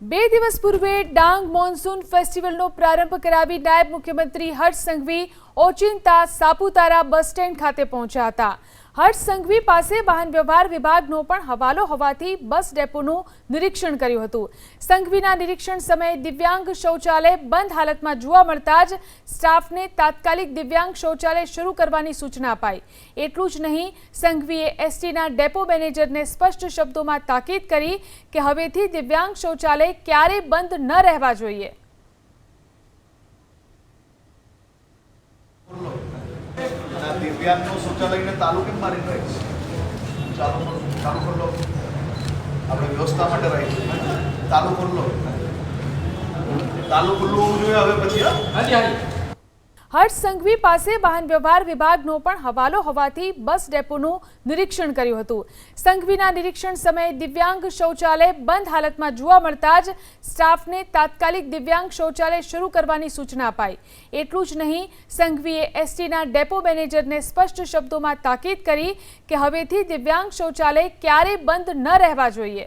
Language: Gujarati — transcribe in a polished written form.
બે દિવસ પૂર્વે ડાંગ મોન્સૂન ફેસ્ટિવલનો પ્રારંભ કરાવી નાયબ મુખ્યમંત્રી હર્ષ સંઘવી ઓચિંતા સાપુતારા બસ સ્ટેન્ડ ખાતે પહોંચ્યા હતા। હર્ષ સંઘવી પાસે વાહન વ્યવહાર વિભાગનો પણ હવાલો હોવાથી બસ ડેપોનું નિરીક્ષણ કર્યું હતું। સંઘવીના નિરીક્ષણ સમયે દિવ્યાંગ શૌચાલય બંધ હાલતમાં જોવા મળતા જ સ્ટાફને તાત્કાલિક દિવ્યાંગ શૌચાલય શરૂ કરવાની સૂચના અપાઈ। એટલું જ નહીં, સંઘવીએ એસટીના ડેપો મેનેજરને સ્પષ્ટ શબ્દોમાં તાકીદ કરી કે હવેથી દિવ્યાંગ શૌચાલય ક્યારેય બંધ ન રહેવા જોઈએ। दिव्यांग शौचालय ने तालु केम मारी रही चालू कर लो अपने व्यवस्था माटे रही तालु कर लो तालु खुल्लू होवुं जोईए हवे पछी। हां जी हर्ष संघवी પાસે વાહન વ્યવહાર વિભાગનો પણ હવાલો હોવાથી બસ ડેપોનું નિરીક્ષણ કર્યું હતું। સંઘવીના નિરીક્ષણ સમયે દિવ્યાંગ શૌચાલય બંધ હાલતમાં જોવા મળતા જ સ્ટાફને તાત્કાલિક દિવ્યાંગ શૌચાલય શરૂ કરવાની સૂચના અપાઈ। એટલું જ નહીં, સંઘવીએ એસટીના ડેપો મેનેજરને સ્પષ્ટ શબ્દોમાં તાકીદ કરી કે હવેથી દિવ્યાંગ શૌચાલય ક્યારેય બંધ ન રહેવા જોઈએ।